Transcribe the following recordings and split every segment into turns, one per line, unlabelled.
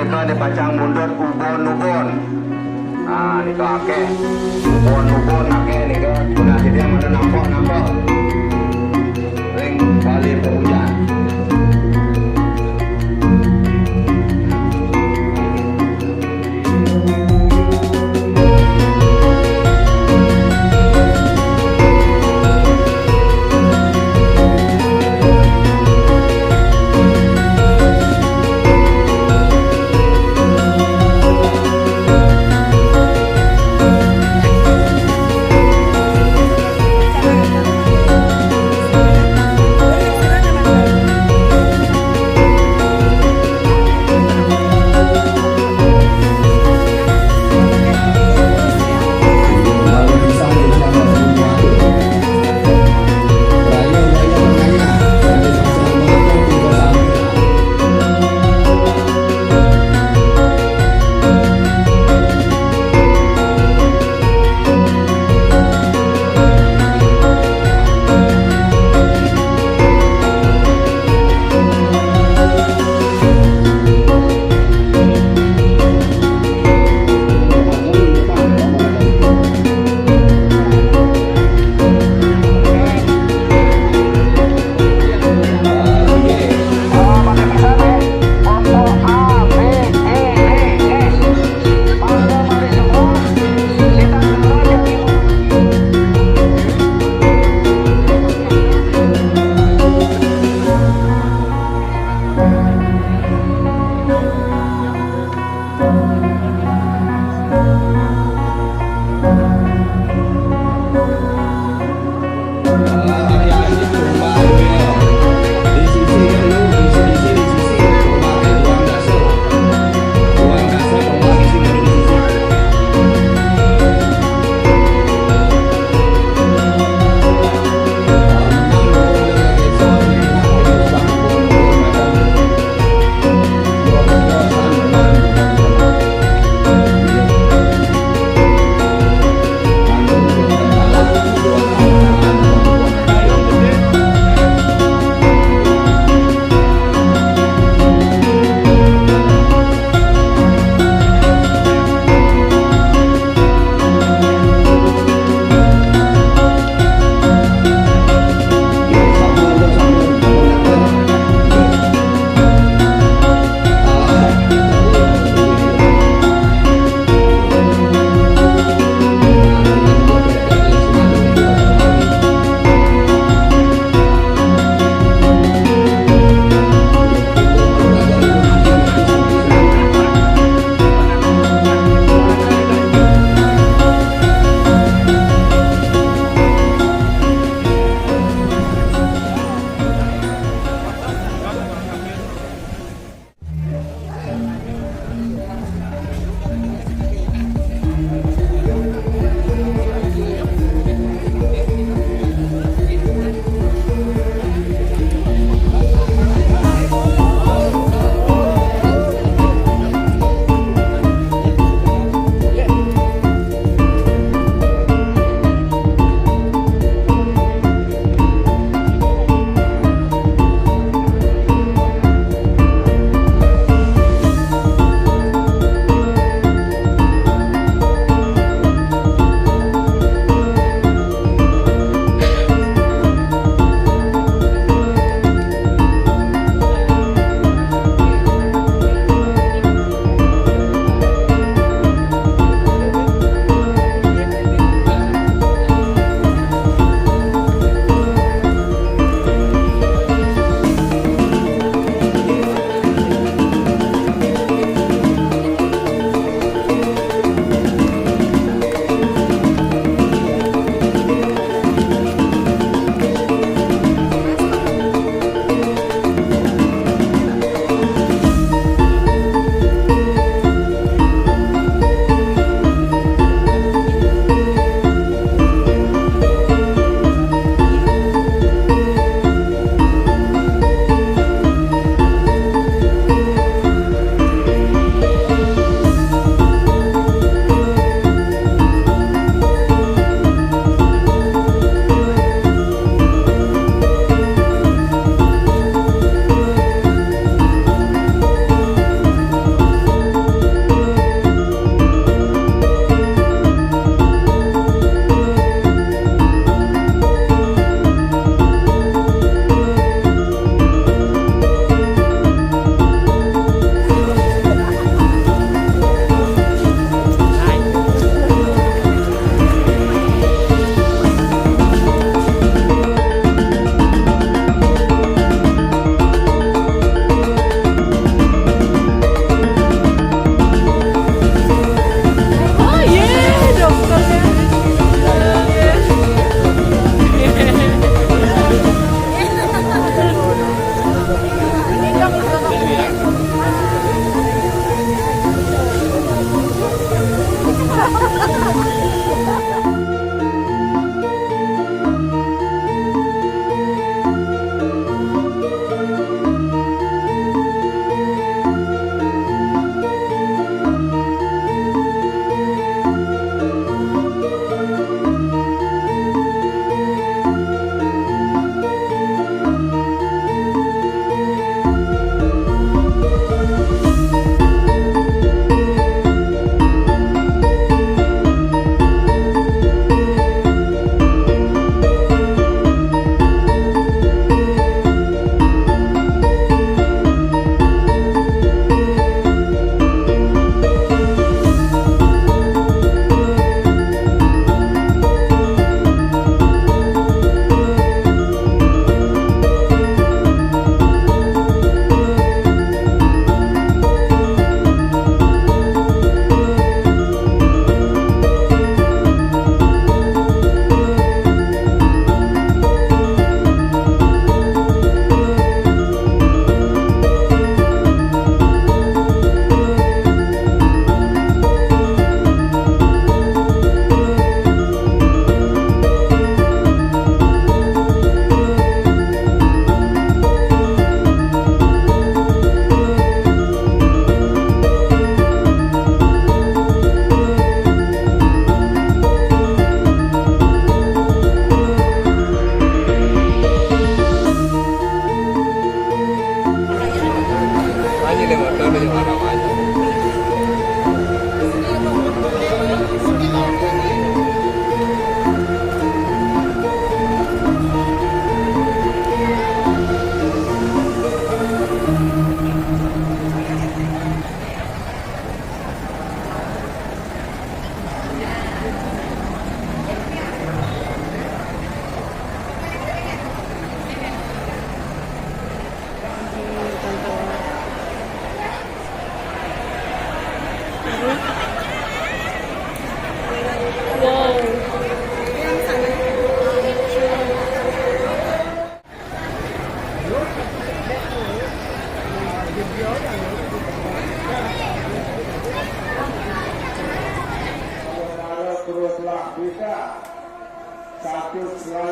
nika dipacang mundur ubon-ubon. Nah, nika akeh ubon-ubon akeh nika. Nah, jadi yang mana nampak ring kali penghujan.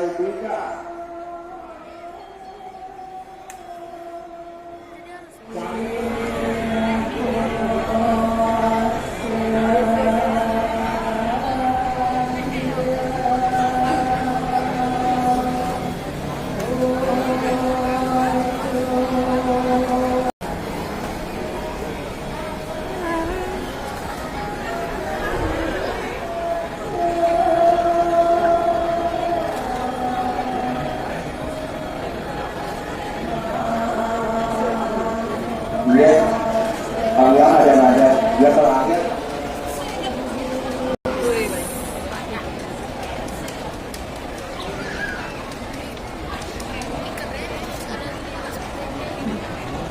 Bika. Dia ada dia terakhir.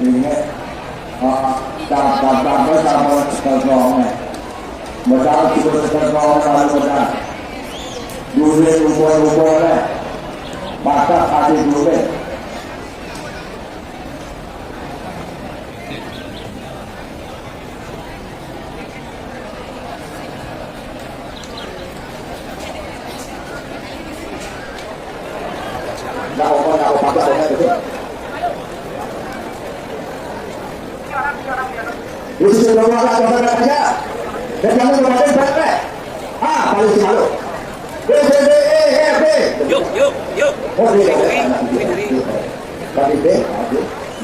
Ini sama sekolahnya, modal juga sekolah kalau modal, duit ubah masa kasih duit. Itu sudah melakukan aja. Dan kamu kemarin berapa? Paling malu. Yuk. Oh, ini. Tadi deh,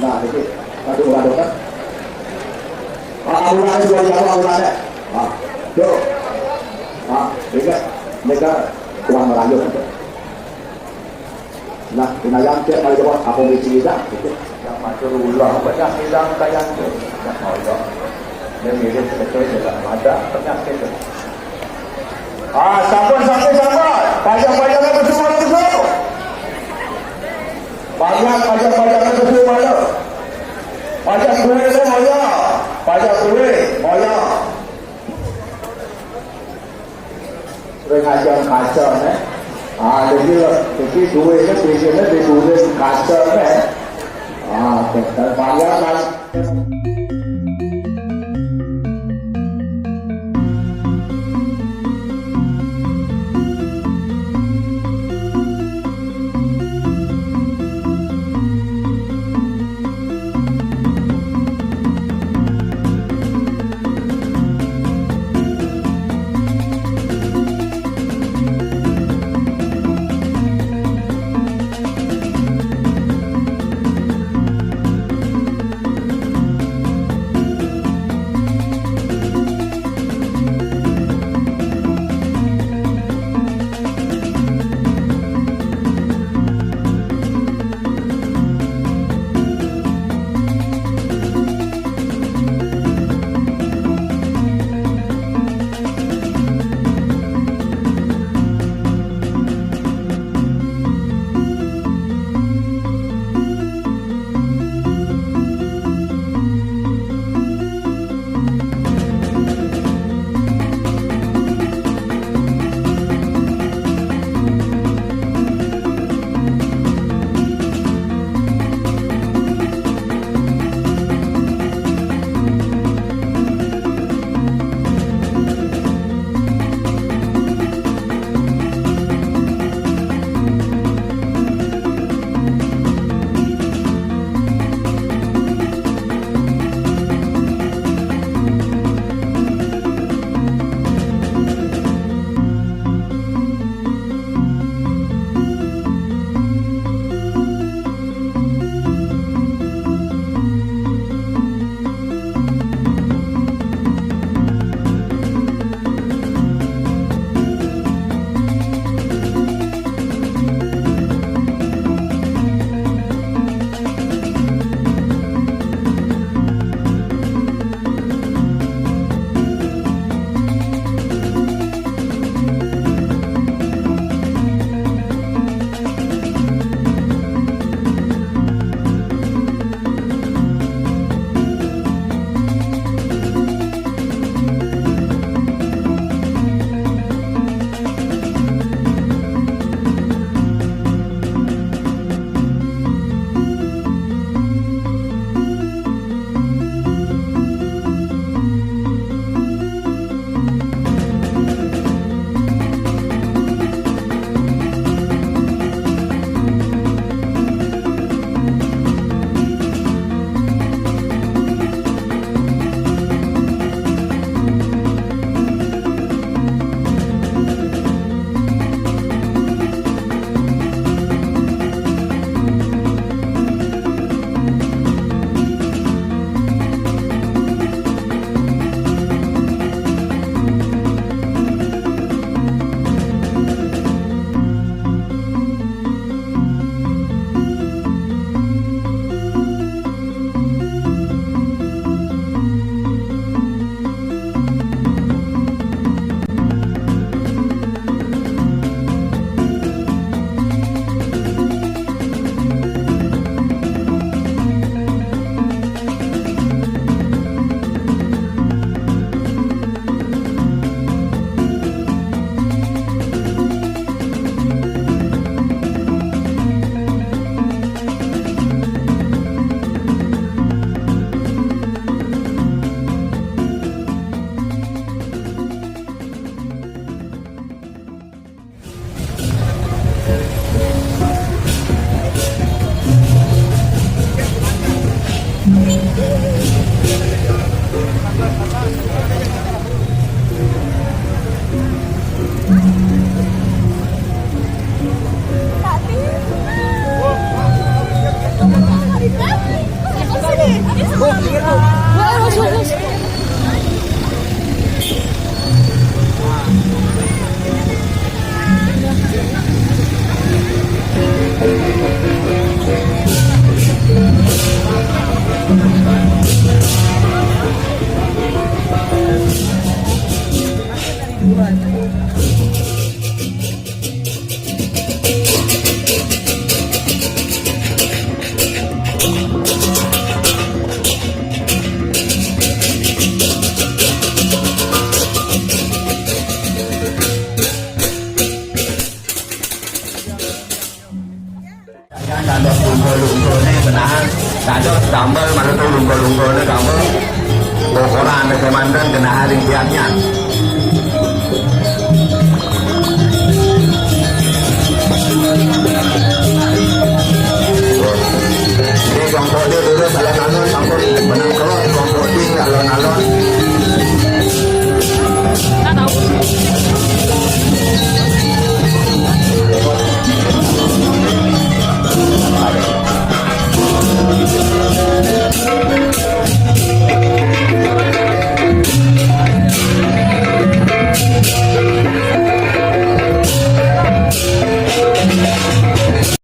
nah itu. Tadi udah kan. Udah jual udah. Yuk. Mereka kurang melanjut. Nah, yang tiap kali dapat apa mesti kita itu yang macam ulang banyak hilang kayak tu yang mau itu dan mirip seperti juga ada penyakit itu sabar pajak bersama banyak bersama pajak kuih tu banyak sering kacau jadi duitnya biasanya di duit kaca dan banyak kan. Dados lungguh-lungguhne benahan, dados damel manut lungguh-lungguhne damel. Bokoran ke manten kena haring pihaknya. Ini kelompok dia dulu alon-alon sampai menang kelot, kelompok dia alon-alon.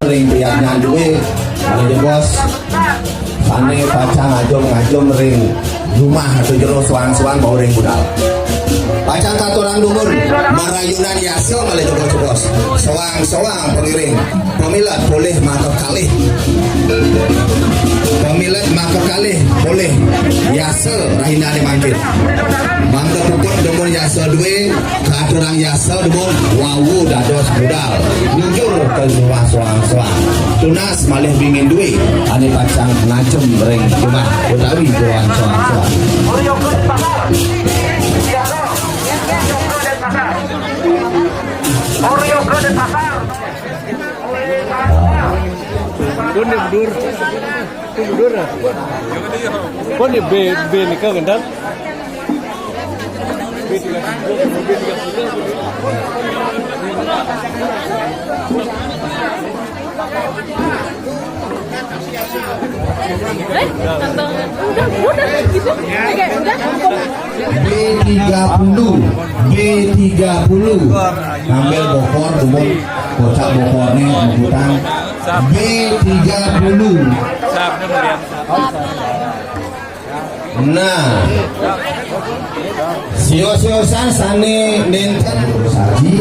Ring pihaknya duwe, ada bos. Sane baca ngajom ring rumah atau jero suang-suang bau ring budal. Pacang katurang dumur marayunan yaso malih jebos-jebos. Soang-soang pengiring. Pemilat boleh matok kalih. Pemilat matok kalih boleh. Yaso rahindane mangkit. Mangga puput dumur yaso duwe, katurang yaso dumur wawu dados budal. Nyujur ke rumah soang-soang. Tunas malih bingin duwe. Ane pacang ngajom ring rumah utawi goan soang-soang.
Oreo Bro dan pasar.
Kon ni budur. Tu budur lah. Kon ni B nikah gendak. B3
B30 ngambil bokor dumur bocah bokornya hutang B30. Nah sio-siosan sane nenten saji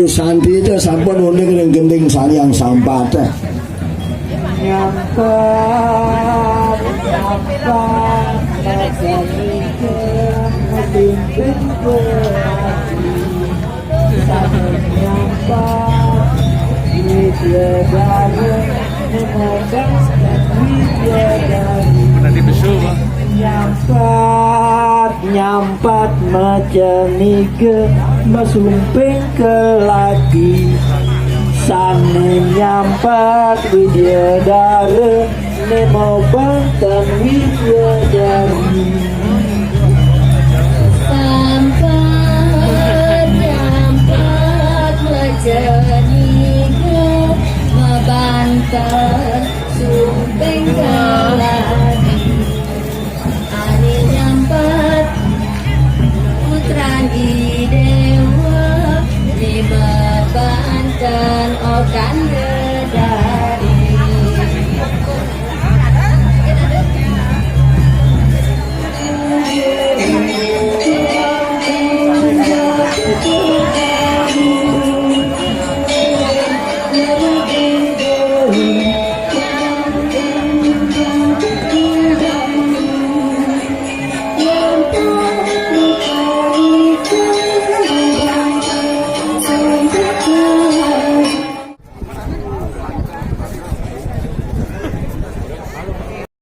Santi itu sampun unik dengan gending sayang sampat nyampat
Nanti besok Pak.
nyampat macanike masumping ke laki sane nyampat widadare nemo bantan widadari
Sampai nyampat macanike mabantan sumping keladi ani nyampat putrani dewa lima bantan okan